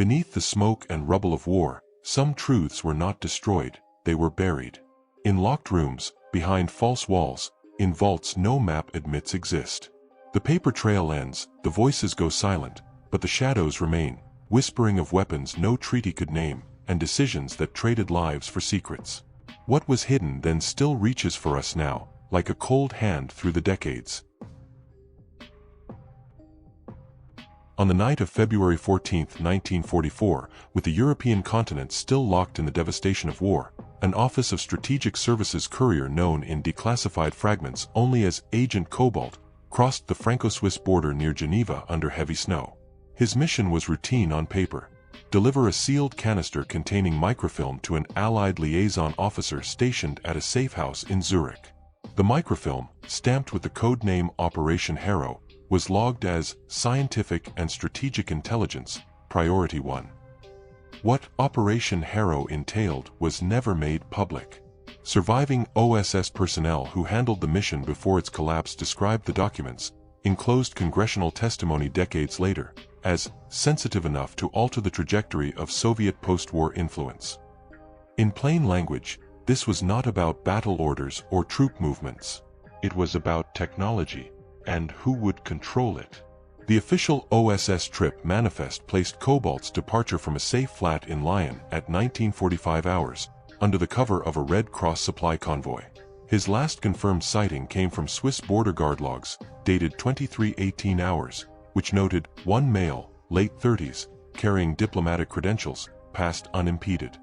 Beneath the smoke and rubble of war, some truths were not destroyed, they were buried. In locked rooms, behind false walls, in vaults no map admits exist. The paper trail ends, the voices go silent, but the shadows remain, whispering of weapons no treaty could name, and decisions that traded lives for secrets. What was hidden then still reaches for us now, like a cold hand through the decades. On the night of February 14, 1944, with the European continent still locked in the devastation of war, an Office of Strategic Services courier known in declassified fragments only as Agent Cobalt crossed the Franco-Swiss border near Geneva under heavy snow. His mission was routine on paper: deliver a sealed canister containing microfilm to an Allied liaison officer stationed at a safe house in Zurich. The microfilm, stamped with the code name Operation Harrow, was logged as Scientific and Strategic Intelligence, Priority 1. What Operation Harrow entailed was never made public. Surviving OSS personnel who handled the mission before its collapse described the documents, enclosed congressional testimony decades later, as sensitive enough to alter the trajectory of Soviet post-war influence. In plain language, this was not about battle orders or troop movements. It was about technology, and who would control it. The official OSS trip manifest placed Cobalt's departure from a safe flat in Lyon at 1945 hours, under the cover of a Red Cross supply convoy. His last confirmed sighting came from Swiss border guard logs, dated 2318 hours, which noted one male, late 30s, carrying diplomatic credentials, passed unimpeded.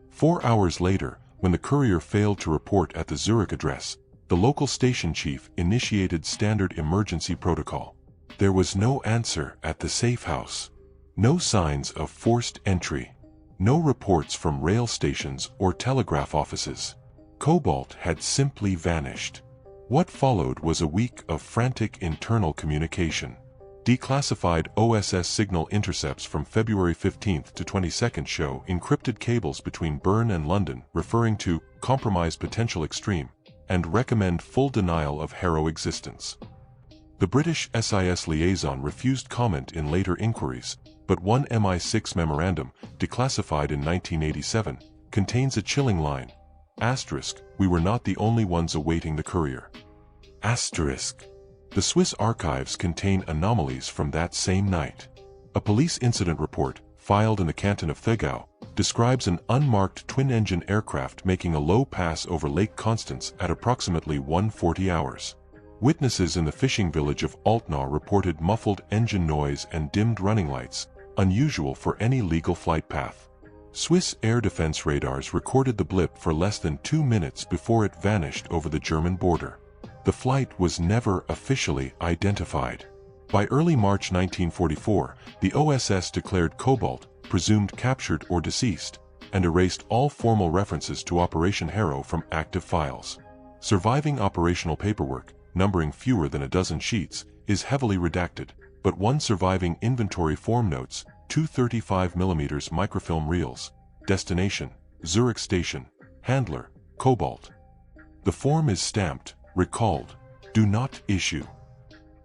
4 hours later, when the courier failed to report at the Zurich address, the local station chief initiated standard emergency protocol. There was no answer at the safe house. No signs of forced entry. No reports from rail stations or telegraph offices. Cobalt had simply vanished. What followed was a week of frantic internal communication. Declassified OSS signal intercepts from February 15 to 22 show encrypted cables between Bern and London referring to compromise potential extreme, and recommend full denial of Harrow existence. The British SIS liaison refused comment in later inquiries, but one MI6 memorandum, declassified in 1987, contains a chilling line: "We were not the only ones awaiting the courier." The Swiss archives contain anomalies from that same night. A police incident report, filed in the canton of Thegau, describes an unmarked twin-engine aircraft making a low pass over Lake Constance at approximately 1:40 hours. Witnesses in the fishing village of Altnau reported muffled engine noise and dimmed running lights, unusual for any legal flight path. Swiss air defense radars recorded the blip for less than 2 minutes before it vanished over the German border. The flight was never officially identified. By early March 1944, the OSS declared Cobalt presumed captured or deceased, and erased all formal references to Operation Harrow from active files. Surviving operational paperwork, numbering fewer than a dozen sheets, is heavily redacted, but one surviving inventory form notes 2 35mm microfilm reels, destination, Zurich Station, handler, Cobalt. The form is stamped, recalled, do not issue.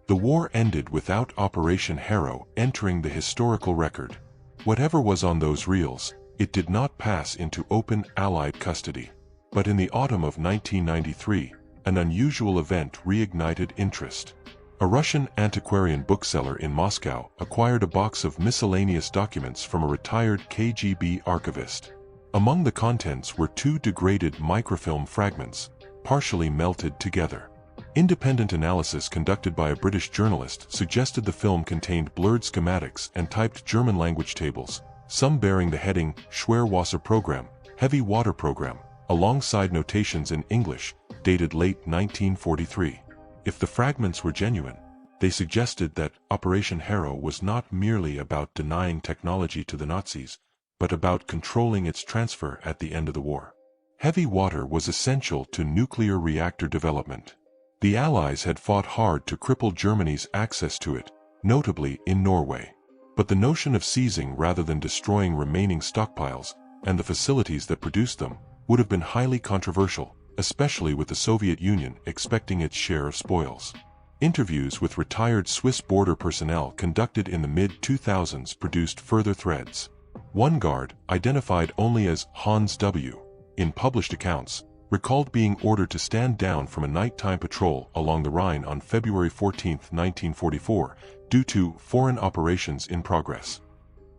The war ended without Operation Harrow entering the historical record. Whatever was on those reels, it did not pass into open Allied custody. But in the autumn of 1993, an unusual event reignited interest. A Russian antiquarian bookseller in Moscow acquired a box of miscellaneous documents from a retired KGB archivist. Among the contents were 2 degraded microfilm fragments, partially melted together. Independent analysis conducted by a British journalist suggested the film contained blurred schematics and typed German-language tables, some bearing the heading Schwerwasser Program, Heavy Water Program, alongside notations in English, dated late 1943. If the fragments were genuine, they suggested that Operation Harrow was not merely about denying technology to the Nazis, but about controlling its transfer at the end of the war. Heavy water was essential to nuclear reactor development. The Allies had fought hard to cripple Germany's access to it, notably in Norway. But the notion of seizing rather than destroying remaining stockpiles, and the facilities that produced them, would have been highly controversial, especially with the Soviet Union expecting its share of spoils. Interviews with retired Swiss border personnel conducted in the mid-2000s produced further threads. One guard, identified only as Hans W. in published accounts, recalled being ordered to stand down from a nighttime patrol along the Rhine on February 14, 1944, due to foreign operations in progress.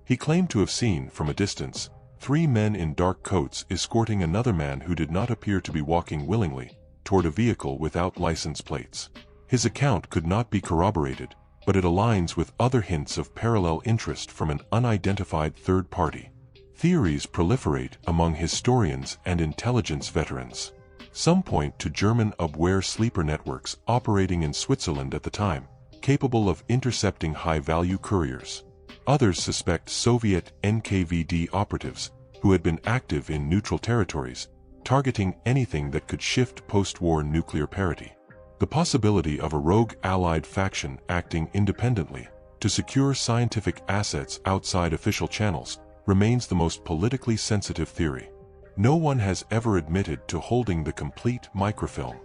He claimed to have seen, from a distance, 3 men in dark coats escorting another man who did not appear to be walking willingly toward a vehicle without license plates. His account could not be corroborated, but it aligns with other hints of parallel interest from an unidentified third party. Theories proliferate among historians and intelligence veterans. Some point to German Abwehr sleeper networks operating in Switzerland at the time, capable of intercepting high-value couriers. Others suspect Soviet NKVD operatives, who had been active in neutral territories, targeting anything that could shift post-war nuclear parity. The possibility of a rogue Allied faction acting independently to secure scientific assets outside official channels remains the most politically sensitive theory. No one has ever admitted to holding the complete microfilm.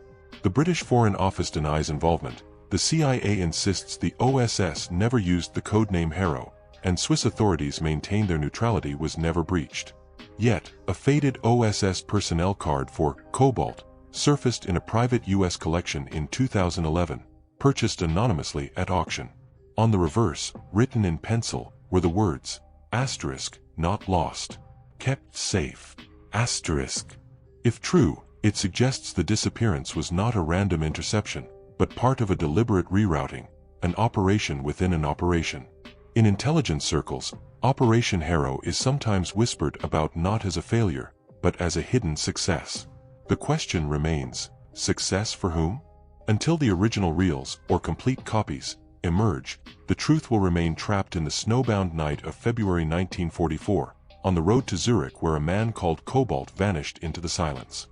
The British Foreign Office denies involvement, the CIA insists the OSS never used the codename Harrow, and Swiss authorities maintain their neutrality was never breached. Yet, a faded OSS personnel card for Cobalt surfaced in a private U.S. collection in 2011, purchased anonymously at auction. On the reverse, written in pencil, were the words, asterisk, not lost, kept safe, asterisk. If true, it suggests the disappearance was not a random interception, but part of a deliberate rerouting, an operation within an operation. In intelligence circles, Operation Harrow is sometimes whispered about not as a failure, but as a hidden success. The question remains, success for whom? Until the original reels, or complete copies, emerge, the truth will remain trapped in the snowbound night of February 1944, on the road to Zurich where a man called Cobalt vanished into the silence.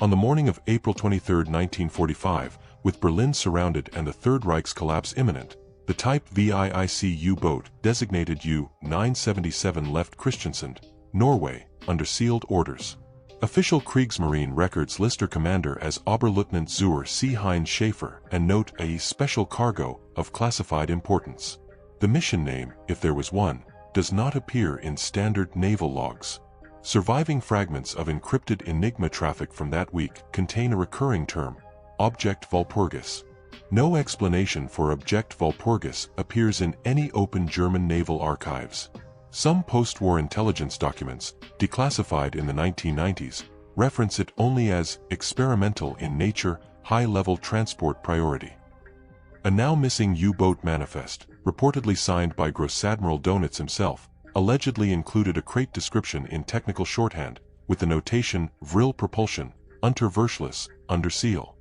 On the morning of April 23, 1945, with Berlin surrounded and the Third Reich's collapse imminent, the Type WWII U-boat, designated U-977, left Kristiansand, Norway, under sealed orders. Official Kriegsmarine records list her commander as Oberleutnant Zur C. Heinz Schaefer and note a special cargo of classified importance. The mission name, if there was one, does not appear in standard naval logs. Surviving fragments of encrypted Enigma traffic from that week contain a recurring term, Object Walpurgis. No explanation for Object Walpurgis appears in any open German naval archives. Some post-war intelligence documents, declassified in the 1990s, reference it only as experimental in nature, high-level transport priority. A now-missing U-boat manifest, reportedly signed by Gross-Admiral Donitz himself, allegedly included a crate description in technical shorthand, with the notation Vril propulsion, unter Verschluss, under seal.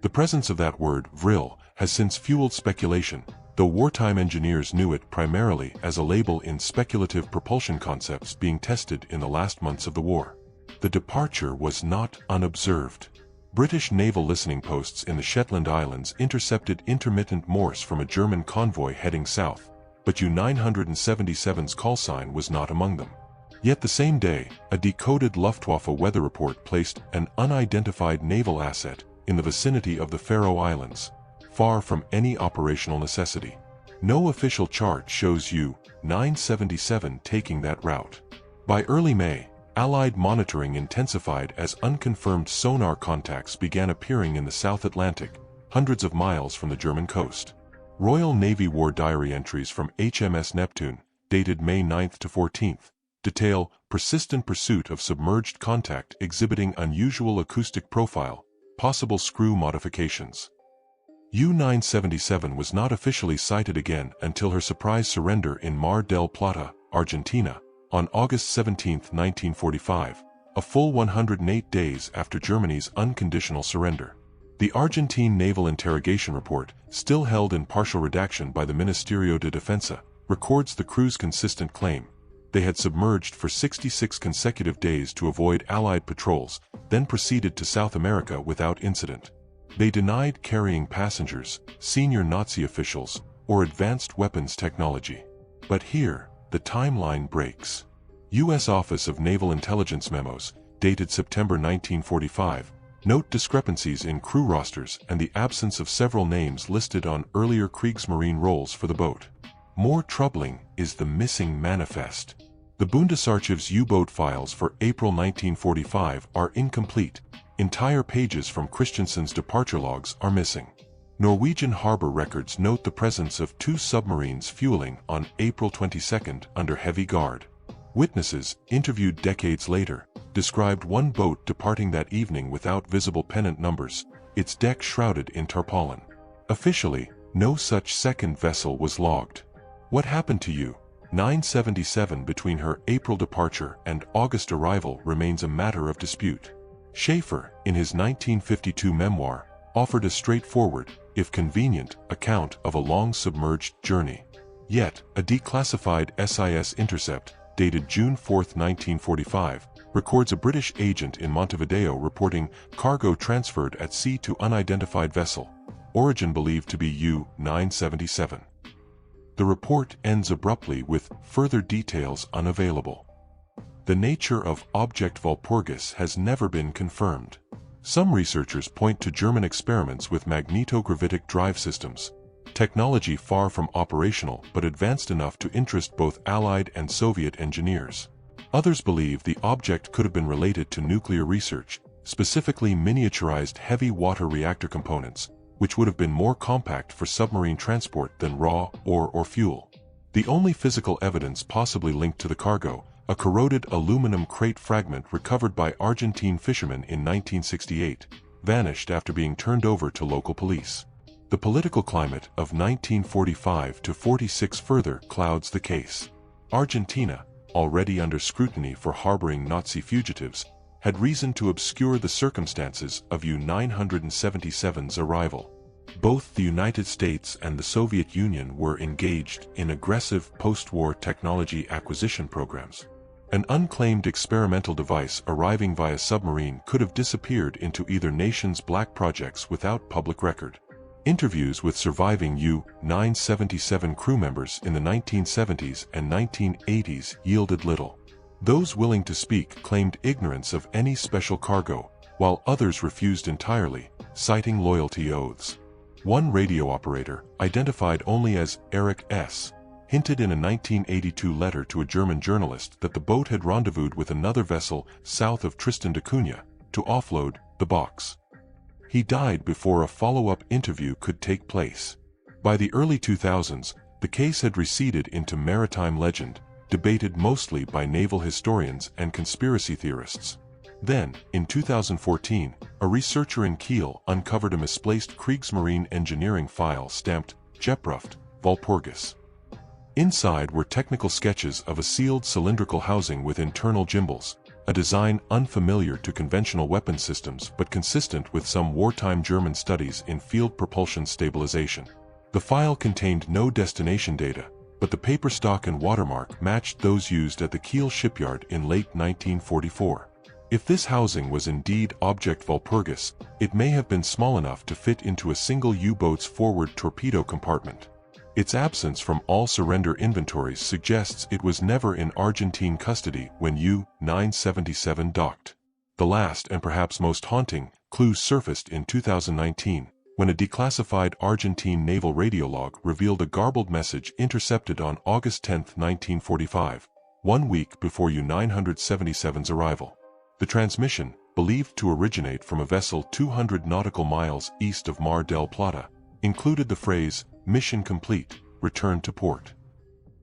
The presence of that word, Vril, has since fueled speculation, though wartime engineers knew it primarily as a label in speculative propulsion concepts being tested in the last months of the war. The departure was not unobserved. British naval listening posts in the Shetland Islands intercepted intermittent Morse from a German convoy heading south, but U-977's call sign was not among them. Yet the same day, a decoded Luftwaffe weather report placed an unidentified naval asset in the vicinity of the Faroe Islands, far from any operational necessity. No official chart shows U-977 taking that route. By early May, Allied monitoring intensified as unconfirmed sonar contacts began appearing in the South Atlantic, hundreds of miles from the German coast. Royal Navy War Diary entries from HMS Neptune, dated May 9 to 14, detail persistent pursuit of submerged contact exhibiting unusual acoustic profile, possible screw modifications. U-977 was not officially sighted again until her surprise surrender in Mar del Plata, Argentina, on August 17, 1945, a full 108 days after Germany's unconditional surrender. The Argentine Naval Interrogation Report, still held in partial redaction by the Ministerio de Defensa, records the crew's consistent claim. They had submerged for 66 consecutive days to avoid Allied patrols, then proceeded to South America without incident. They denied carrying passengers, senior Nazi officials, or advanced weapons technology. But here, the timeline breaks. U.S. Office of Naval Intelligence memos, dated September 1945, Note discrepancies in crew rosters and the absence of several names listed on earlier Kriegsmarine rolls for the boat. More troubling is the missing manifest. The Bundesarchiv's U-boat files for April 1945 are incomplete. Entire pages from Christensen's departure logs are missing. Norwegian harbor records note the presence of 2 submarines fueling on April 22 under heavy guard. Witnesses, interviewed decades later, described one boat departing that evening without visible pennant numbers, its deck shrouded in tarpaulin. Officially, no such second vessel was logged. What happened to U-977 between her April departure and August arrival remains a matter of dispute. Schaefer, in his 1952 memoir, offered a straightforward, if convenient, account of a long submerged journey. Yet, a declassified SIS intercept, dated June 4, 1945, records a British agent in Montevideo reporting cargo transferred at sea to unidentified vessel, origin believed to be U-977. The report ends abruptly with further details unavailable. The nature of object Walpurgis has never been confirmed. Some researchers point to German experiments with magnetogravitic drive systems, technology far from operational but advanced enough to interest both Allied and Soviet engineers. Others believe the object could have been related to nuclear research, specifically miniaturized heavy water reactor components, which would have been more compact for submarine transport than raw ore or fuel. The only physical evidence possibly linked to the cargo, a corroded aluminum crate fragment recovered by Argentine fishermen in 1968, vanished after being turned over to local police. The political climate of 1945 to 46 further clouds the case. Argentina, already under scrutiny for harboring Nazi fugitives, had reason to obscure the circumstances of U-977's arrival. Both the United States and the Soviet Union were engaged in aggressive post-war technology acquisition programs. An unclaimed experimental device arriving via submarine could have disappeared into either nation's black projects without public record. Interviews with surviving U-977 crew members in the 1970s and 1980s yielded little. Those willing to speak claimed ignorance of any special cargo, while others refused entirely, citing loyalty oaths. One radio operator, identified only as Eric S., hinted in a 1982 letter to a German journalist that the boat had rendezvoused with another vessel south of Tristan da Cunha to offload the box. He died before a follow-up interview could take place. By the early 2000s, the case had receded into maritime legend, debated mostly by naval historians and conspiracy theorists. Then, in 2014, a researcher in Kiel uncovered a misplaced Kriegsmarine engineering file stamped Jeppruft, Walpurgis. Inside were technical sketches of a sealed cylindrical housing with internal gimbals, a design unfamiliar to conventional weapon systems but consistent with some wartime German studies in field propulsion stabilization. The file contained no destination data, but the paper stock and watermark matched those used at the Kiel shipyard in late 1944. If this housing was indeed object Walpurgis, it may have been small enough to fit into a single U-boat's forward torpedo compartment. Its absence from all surrender inventories suggests it was never in Argentine custody when U-977 docked. The last and perhaps most haunting clue surfaced in 2019, when a declassified Argentine naval radiolog revealed a garbled message intercepted on August 10, 1945, 1 week before U-977's arrival. The transmission, believed to originate from a vessel 200 nautical miles east of Mar del Plata, included the phrase, "Mission complete, return to port."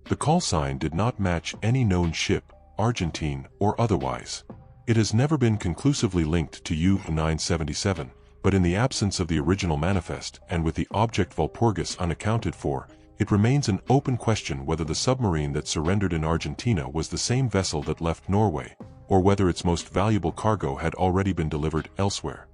The call sign did not match any known ship, Argentine or otherwise. It has never been conclusively linked to U-977, but in the absence of the original manifest and with the object Walpurgis unaccounted for, it remains an open question whether the submarine that surrendered in Argentina was the same vessel that left Norway, or whether its most valuable cargo had already been delivered elsewhere.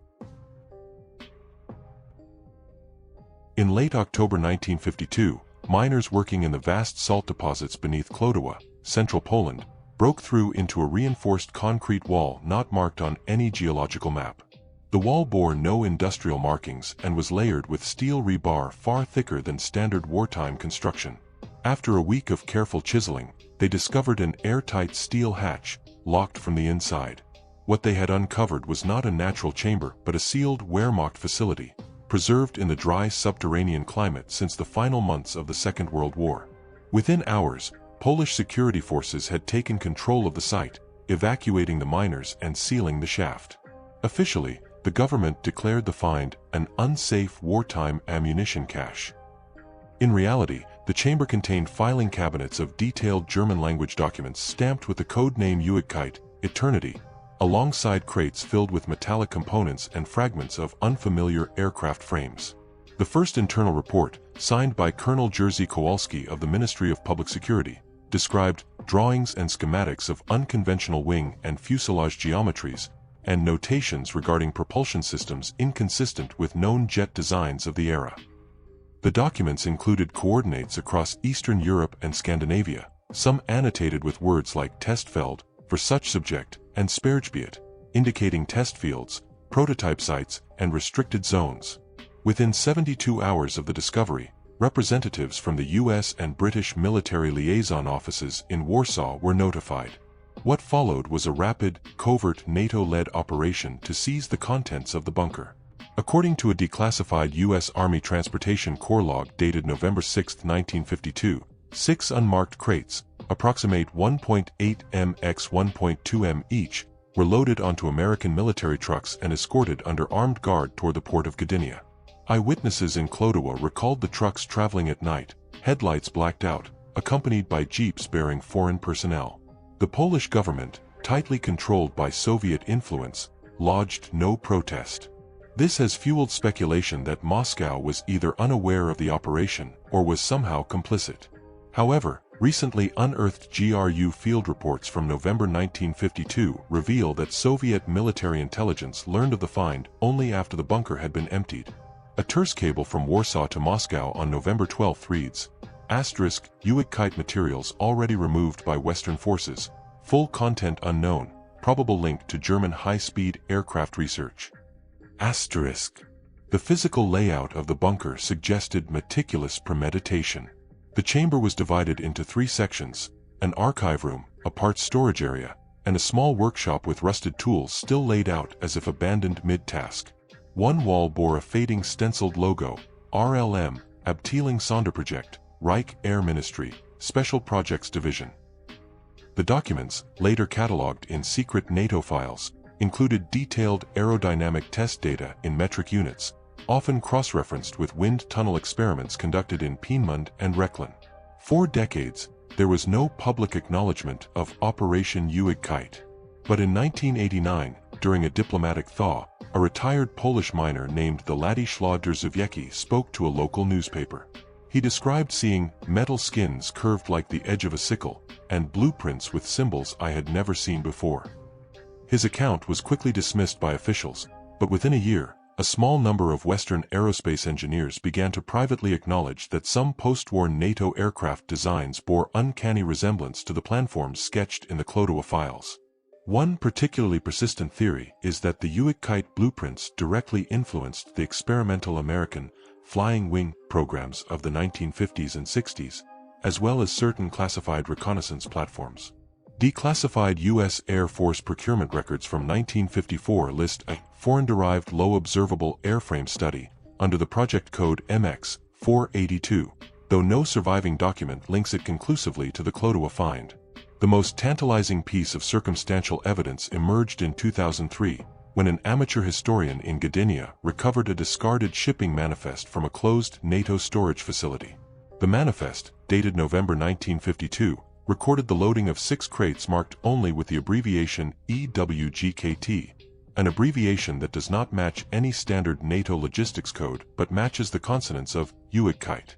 In late October 1952, miners working in the vast salt deposits beneath Kłodawa, central Poland, broke through into a reinforced concrete wall not marked on any geological map. The wall bore no industrial markings and was layered with steel rebar far thicker than standard wartime construction. After a week of careful chiseling, they discovered an airtight steel hatch, locked from the inside. What they had uncovered was not a natural chamber but a sealed Wehrmacht facility, preserved in the dry subterranean climate since the final months of the Second World War. Within hours, Polish security forces had taken control of the site, evacuating the miners and sealing the shaft. Officially, the government declared the find an unsafe wartime ammunition cache. In reality, the chamber contained filing cabinets of detailed German-language documents stamped with the code name Ewigkeit, Eternity, alongside crates filled with metallic components and fragments of unfamiliar aircraft frames. The first internal report, signed by Colonel Jerzy Kowalski of the Ministry of Public Security, described drawings and schematics of unconventional wing and fuselage geometries, and notations regarding propulsion systems inconsistent with known jet designs of the era. The documents included coordinates across Eastern Europe and Scandinavia, some annotated with words like Testfeld, for such subject, and Sperrgebiet, indicating test fields, prototype sites, and restricted zones. Within 72 hours of the discovery, representatives from the US and British military liaison offices in Warsaw were notified. What followed was a rapid, covert NATO-led operation to seize the contents of the bunker. According to a declassified U.S. Army Transportation Corps log dated November 6, 1952, 6 unmarked crates, approximate 1.8 m x 1.2 m each, were loaded onto American military trucks and escorted under armed guard toward the port of Gdynia. Eyewitnesses in Kłodawa recalled the trucks traveling at night, headlights blacked out, accompanied by jeeps bearing foreign personnel. The Polish government, tightly controlled by Soviet influence, lodged no protest. This has fueled speculation that Moscow was either unaware of the operation or was somehow complicit. However, recently unearthed GRU field reports from November 1952 reveal that Soviet military intelligence learned of the find only after the bunker had been emptied. A terse cable from Warsaw to Moscow on November 12 reads, Ewigkeit materials already removed by Western forces, full content unknown, probable link to German high-speed aircraft research. The physical layout of the bunker suggested meticulous premeditation. The chamber was divided into 3 sections, an archive room, a parts storage area, and a small workshop with rusted tools still laid out as if abandoned mid-task. One wall bore a fading stenciled logo, RLM, Abteilung Sonderprojekt, Reich Air Ministry, Special Projects Division. The documents, later catalogued in secret NATO files, included detailed aerodynamic test data in metric units, often cross-referenced with wind tunnel experiments conducted in Piemont and Rechlin. For decades, there was no public acknowledgement of Operation Ewigkeit. But in 1989, during a diplomatic thaw, a retired Polish miner named the Władysław Drzewiecki spoke to a local newspaper. He described seeing metal skins curved like the edge of a sickle, and blueprints with symbols I had never seen before. His account was quickly dismissed by officials, but within a year, a small number of Western aerospace engineers began to privately acknowledge that some post-war NATO aircraft designs bore uncanny resemblance to the planforms sketched in the Kłodawa files. One particularly persistent theory is that the Ewigkeit blueprints directly influenced the experimental American flying wing programs of the 1950s and 60s, as well as certain classified reconnaissance platforms. Declassified U.S. Air Force procurement records from 1954 list a foreign-derived low-observable airframe study under the project code MX-482, though no surviving document links it conclusively to the Kłodawa find. The most tantalizing piece of circumstantial evidence emerged in 2003, when an amateur historian in Gdynia recovered a discarded shipping manifest from a closed NATO storage facility. The manifest, dated November 1952, recorded the loading of 6 crates marked only with the abbreviation EWGKT, an abbreviation that does not match any standard NATO logistics code but matches the consonants of Ewigkeit.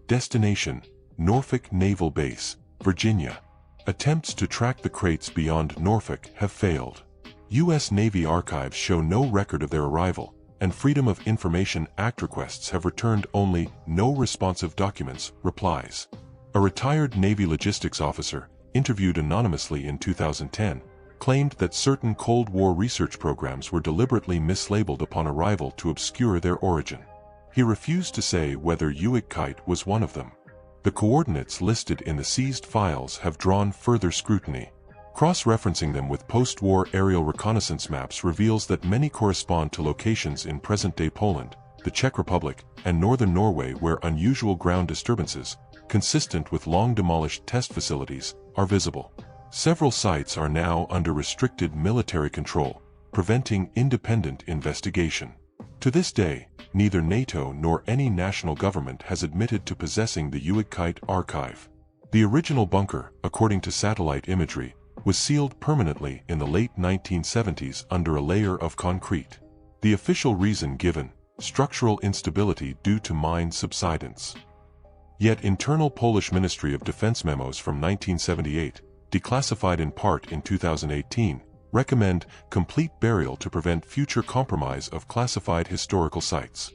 Destination: Norfolk Naval Base, Virginia. Attempts to track the crates beyond Norfolk have failed. U.S. Navy archives show no record of their arrival, and Freedom of Information Act requests have returned only no responsive documents, replies. A retired Navy logistics officer, interviewed anonymously in 2010, claimed that certain Cold War research programs were deliberately mislabeled upon arrival to obscure their origin. He refused to say whether Ewigkeit was one of them. The coordinates listed in the seized files have drawn further scrutiny. Cross-referencing them with post-war aerial reconnaissance maps reveals that many correspond to locations in present-day Poland, the Czech Republic, and northern Norway where unusual ground disturbances, consistent with long-demolished test facilities, are visible. Several sites are now under restricted military control, preventing independent investigation. To this day, neither NATO nor any national government has admitted to possessing the Ewigkeit archive. The original bunker, according to satellite imagery, was sealed permanently in the late 1970s under a layer of concrete. The official reason given, structural instability due to mine subsidence. Yet internal Polish Ministry of Defense memos from 1978, declassified in part in 2018, recommend complete burial to prevent future compromise of classified historical sites.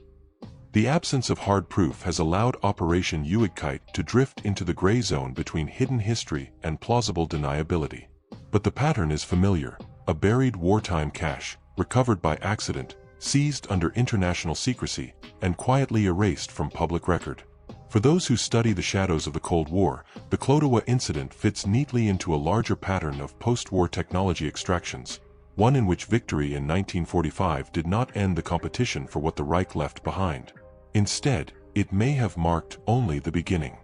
The absence of hard proof has allowed Operation Ewigkeit to drift into the gray zone between hidden history and plausible deniability. But the pattern is familiar: a buried wartime cache, recovered by accident, seized under international secrecy, and quietly erased from public record. For those who study the shadows of the Cold War, the Kłodawa incident fits neatly into a larger pattern of post-war technology extractions, one in which victory in 1945 did not end the competition for what the Reich left behind. Instead, it may have marked only the beginning.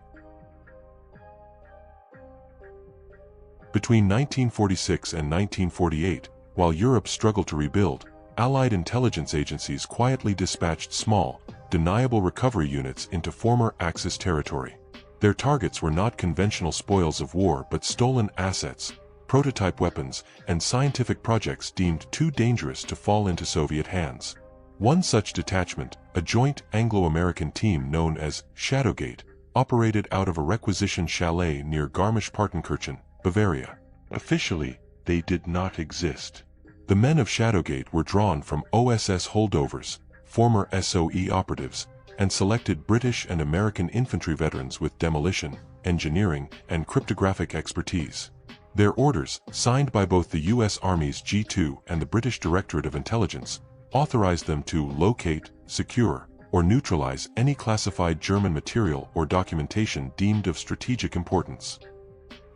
Between 1946 and 1948, while Europe struggled to rebuild, Allied intelligence agencies quietly dispatched small, deniable recovery units into former Axis territory. Their targets were not conventional spoils of war but stolen assets, prototype weapons, and scientific projects deemed too dangerous to fall into Soviet hands. One such detachment, a joint Anglo-American team known as Shadowgate, operated out of a requisition chalet near Garmisch-Partenkirchen, Bavaria. Officially, they did not exist. The men of Shadowgate were drawn from OSS holdovers, former SOE operatives, and selected British and American infantry veterans with demolition, engineering, and cryptographic expertise. Their orders, signed by both the U.S. Army's G2 and the British Directorate of Intelligence, authorized them to locate, secure, or neutralize any classified German material or documentation deemed of strategic importance.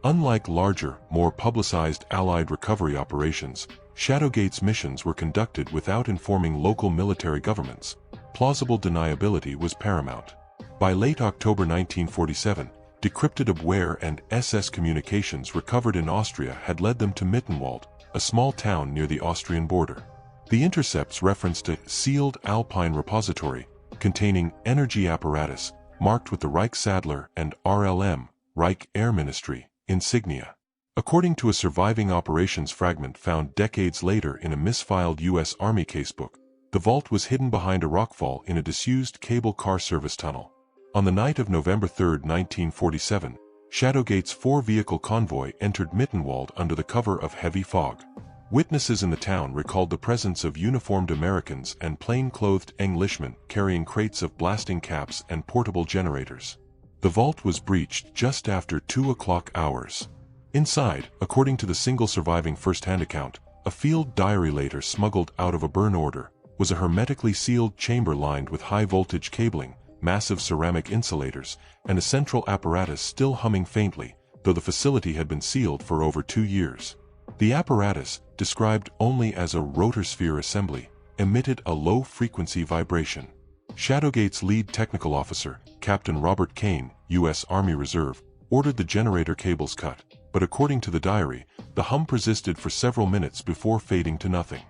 Unlike larger, more publicized Allied recovery operations, Shadowgate's missions were conducted without informing local military governments. Plausible deniability was paramount. By late October 1947, decrypted Abwehr and SS communications recovered in Austria had led them to Mittenwald, a small town near the Austrian border. The intercepts referenced a sealed Alpine repository containing energy apparatus marked with the Reichsadler and RLM, Reich Air Ministry, insignia. According to a surviving operations fragment found decades later in a misfiled U.S. Army casebook, the vault was hidden behind a rockfall in a disused cable car service tunnel. On the night of November 3, 1947, Shadowgate's four-vehicle convoy entered Mittenwald under the cover of heavy fog. Witnesses in the town recalled the presence of uniformed Americans and plain-clothed Englishmen carrying crates of blasting caps and portable generators. The vault was breached just after 2 o'clock hours. Inside, according to the single surviving first-hand account, a field diary later smuggled out of a burn order, was a hermetically sealed chamber lined with high-voltage cabling, massive ceramic insulators, and a central apparatus still humming faintly, though the facility had been sealed for over 2 years. The apparatus, described only as a rotorsphere assembly, emitted a low-frequency vibration. Shadowgate's lead technical officer, Captain Robert Kane, U.S. Army Reserve, ordered the generator cables cut, but according to the diary, the hum persisted for several minutes before fading to nothing.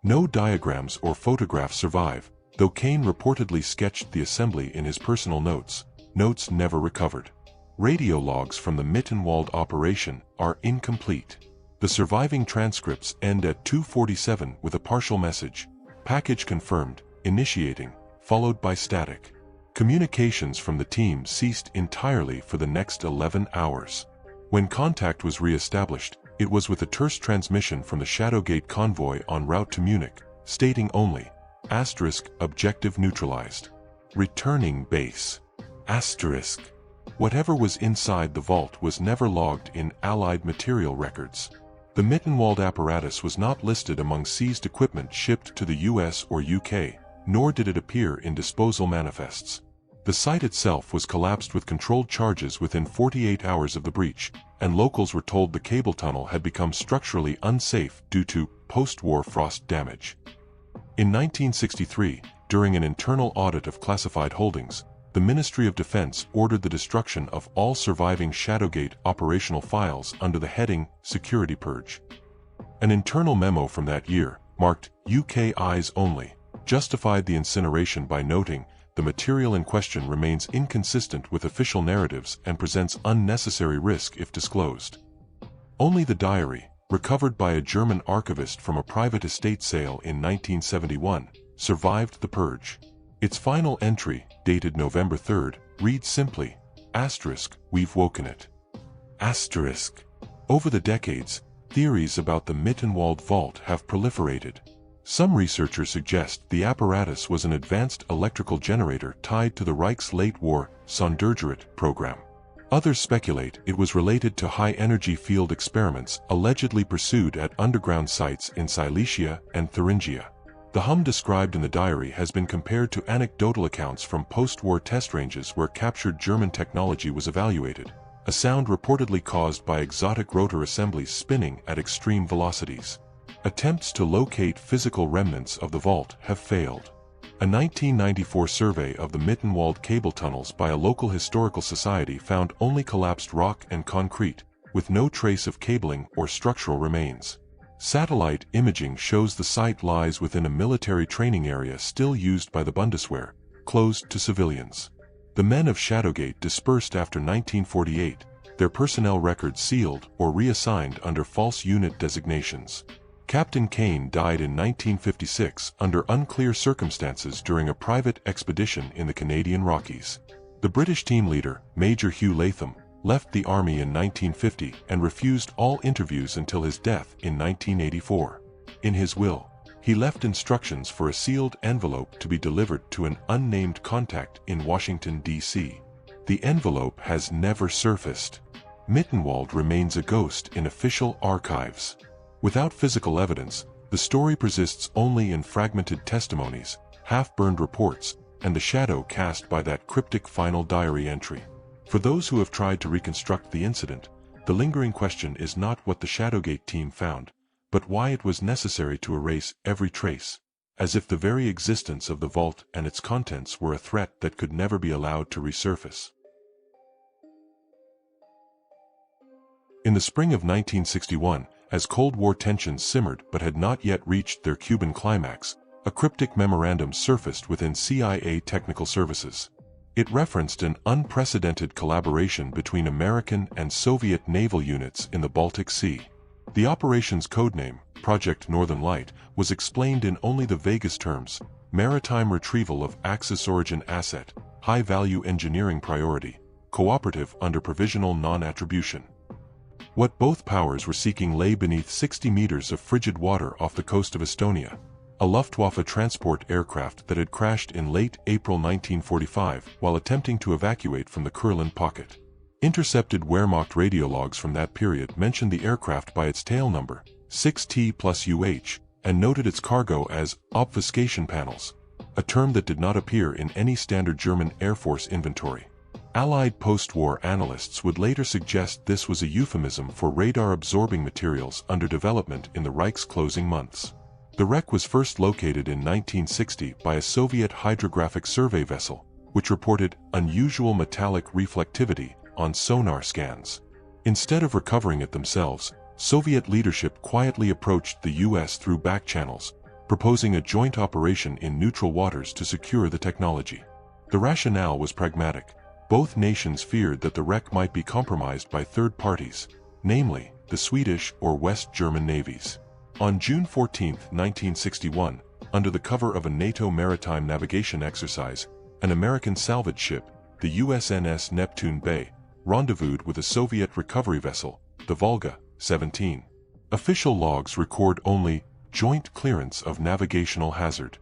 No diagrams or photographs survive, though Kane reportedly sketched the assembly in his personal notes, notes never recovered. Radio logs from the Mittenwald operation are incomplete. The surviving transcripts end at 2:47 with a partial message, "Package confirmed, initiating," followed by static. Communications from the team ceased entirely for the next 11 hours. When contact was re-established, it was with a terse transmission from the Shadowgate convoy en route to Munich, stating only, *objective neutralized. Returning base. Whatever was inside the vault was never logged in Allied material records. The Mittenwald apparatus was not listed among seized equipment shipped to the US or UK, nor did it appear in disposal manifests. The site itself was collapsed with controlled charges within 48 hours of the breach, and locals were told the cable tunnel had become structurally unsafe due to post-war frost damage. In 1963, during an internal audit of classified holdings, the Ministry of Defense ordered the destruction of all surviving Shadowgate operational files under the heading Security Purge. An internal memo from that year, marked UK Eyes Only, justified the incineration by noting, "The material in question remains inconsistent with official narratives and presents unnecessary risk if disclosed." Only the diary, recovered by a German archivist from a private estate sale in 1971, survived the purge. Its final entry, dated November 3rd, reads simply, "We've woken it." Over the decades, theories about the Mittenwald vault have proliferated. Some researchers suggest the apparatus was an advanced electrical generator tied to the Reich's late-war Sondergerät program. Others speculate it was related to high-energy field experiments allegedly pursued at underground sites in Silesia and Thuringia. The hum described in the diary has been compared to anecdotal accounts from post-war test ranges where captured German technology was evaluated, a sound reportedly caused by exotic rotor assemblies spinning at extreme velocities. Attempts to locate physical remnants of the vault have failed. A 1994 survey of the Mittenwald cable tunnels by a local historical society found only collapsed rock and concrete, with no trace of cabling or structural remains. Satellite imaging shows the site lies within a military training area still used by the Bundeswehr, closed to civilians. The men of Shadowgate dispersed after 1948, their personnel records sealed or reassigned under false unit designations. Captain Kane died in 1956 under unclear circumstances during a private expedition in the Canadian Rockies. The British team leader, Major Hugh Latham, left the Army in 1950 and refused all interviews until his death in 1984. In his will, he left instructions for a sealed envelope to be delivered to an unnamed contact in Washington, D.C. The envelope has never surfaced. Mittenwald remains a ghost in official archives. Without physical evidence, the story persists only in fragmented testimonies, half-burned reports, and the shadow cast by that cryptic final diary entry. For those who have tried to reconstruct the incident, the lingering question is not what the Shadowgate team found, but why it was necessary to erase every trace, as if the very existence of the vault and its contents were a threat that could never be allowed to resurface. In the spring of 1961, as Cold War tensions simmered but had not yet reached their Cuban climax, a cryptic memorandum surfaced within CIA technical services. It referenced an unprecedented collaboration between American and Soviet naval units in the Baltic Sea. The operation's codename, Project Northern Light, was explained in only the vaguest terms: maritime retrieval of Axis origin asset, high-value engineering priority, cooperative under provisional non-attribution. What both powers were seeking lay beneath 60 meters of frigid water off the coast of Estonia, a Luftwaffe transport aircraft that had crashed in late April 1945 while attempting to evacuate from the Kurland pocket. Intercepted Wehrmacht radiologs from that period mentioned the aircraft by its tail number, 6T+UH, and noted its cargo as obfuscation panels, a term that did not appear in any standard German Air Force inventory. Allied post-war analysts would later suggest this was a euphemism for radar-absorbing materials under development in the Reich's closing months. The wreck was first located in 1960 by a Soviet hydrographic survey vessel, which reported unusual metallic reflectivity on sonar scans. Instead of recovering it themselves, Soviet leadership quietly approached the U.S. through back channels, proposing a joint operation in neutral waters to secure the technology. The rationale was pragmatic. Both nations feared that the wreck might be compromised by third parties, namely, the Swedish or West German navies. On June 14, 1961, under the cover of a NATO maritime navigation exercise, an American salvage ship, the USNS Neptune Bay, rendezvoused with a Soviet recovery vessel, the Volga 17. Official logs record only joint clearance of navigational hazard.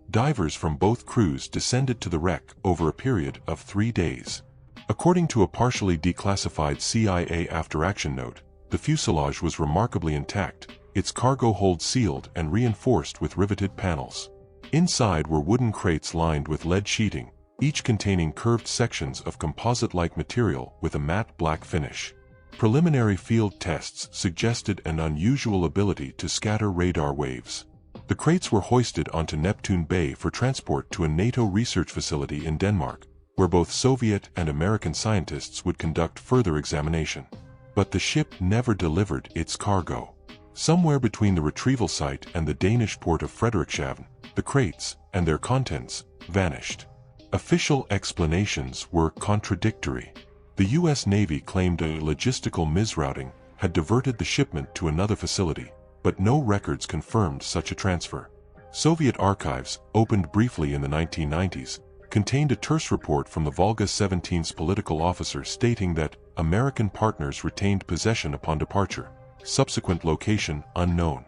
Divers from both crews descended to the wreck over a period of 3 days. According to a partially declassified CIA after-action note, the fuselage was remarkably intact, its cargo hold sealed and reinforced with riveted panels. Inside were wooden crates lined with lead sheeting, each containing curved sections of composite-like material with a matte black finish. Preliminary field tests suggested an unusual ability to scatter radar waves. The crates were hoisted onto Neptune Bay for transport to a NATO research facility in Denmark, where both Soviet and American scientists would conduct further examination. But the ship never delivered its cargo. Somewhere between the retrieval site and the Danish port of Frederikshavn, the crates, and their contents, vanished. Official explanations were contradictory. The U.S. Navy claimed a logistical misrouting had diverted the shipment to another facility, but no records confirmed such a transfer. Soviet archives, opened briefly in the 1990s, contained a terse report from the Volga 17's political officer stating that American partners retained possession upon departure. Subsequent location unknown.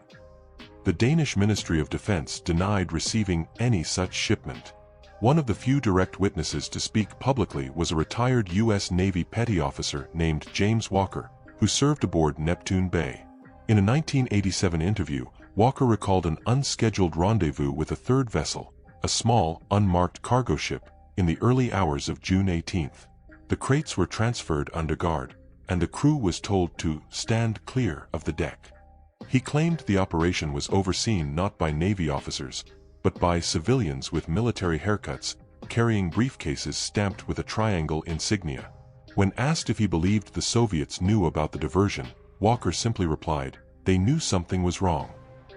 The Danish Ministry of Defense denied receiving any such shipment. One of the few direct witnesses to speak publicly was a retired U.S. Navy petty officer named James Walker, who served aboard Neptune Bay. In a 1987 interview, Walker recalled an unscheduled rendezvous with a third vessel, a small, unmarked cargo ship, in the early hours of June 18. The crates were transferred under guard, and the crew was told to stand clear of the deck. He claimed the operation was overseen not by Navy officers, but by civilians with military haircuts, carrying briefcases stamped with a triangle insignia. When asked if he believed the Soviets knew about the diversion, Walker simply replied, "They knew something was wrong.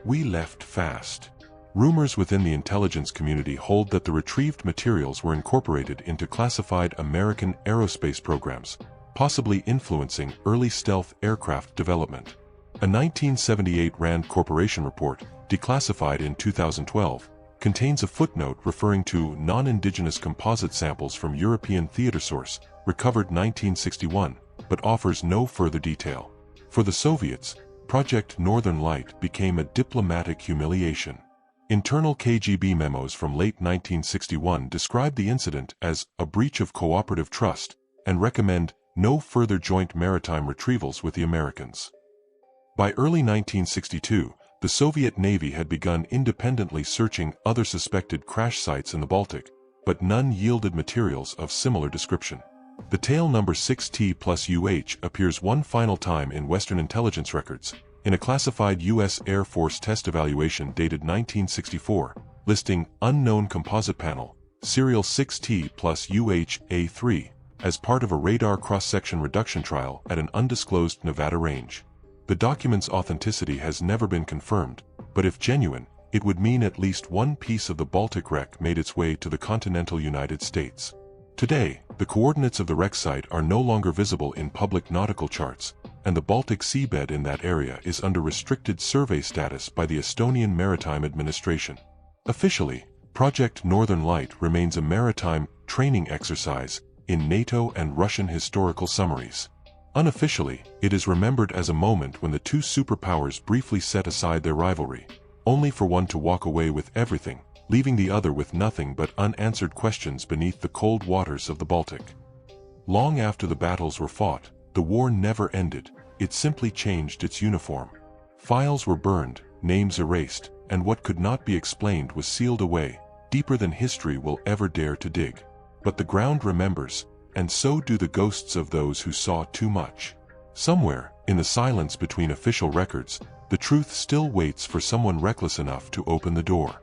We left fast." Rumors within the intelligence community hold that the retrieved materials were incorporated into classified American aerospace programs, possibly influencing early stealth aircraft development. A 1978 Rand Corporation report, declassified in 2012, contains a footnote referring to non-indigenous composite samples from European theater source, recovered 1961, but offers no further detail. For the Soviets, Project Northern Light became a diplomatic humiliation. Internal KGB memos from late 1961 describe the incident as a breach of cooperative trust and recommend no further joint maritime retrievals with the Americans. By early 1962, the Soviet Navy had begun independently searching other suspected crash sites in the Baltic, but none yielded materials of similar description. The tail number 6T plus UH appears one final time in Western intelligence records, in a classified U.S. Air Force test evaluation dated 1964, listing unknown composite panel, serial 6T plus UH-A3, as part of a radar cross-section reduction trial at an undisclosed Nevada range. The document's authenticity has never been confirmed, but if genuine, it would mean at least one piece of the Baltic wreck made its way to the continental United States. Today, the coordinates of the wreck site are no longer visible in public nautical charts, and the Baltic seabed in that area is under restricted survey status by the Estonian Maritime Administration. Officially, Project Northern Light remains a maritime training exercise in NATO and Russian historical summaries. Unofficially, it is remembered as a moment when the two superpowers briefly set aside their rivalry, only for one to walk away with everything, leaving the other with nothing but unanswered questions beneath the cold waters of the Baltic. Long after the battles were fought, the war never ended, it simply changed its uniform. Files were burned, names erased, and what could not be explained was sealed away, deeper than history will ever dare to dig. But the ground remembers, and so do the ghosts of those who saw too much. Somewhere, in the silence between official records, the truth still waits for someone reckless enough to open the door.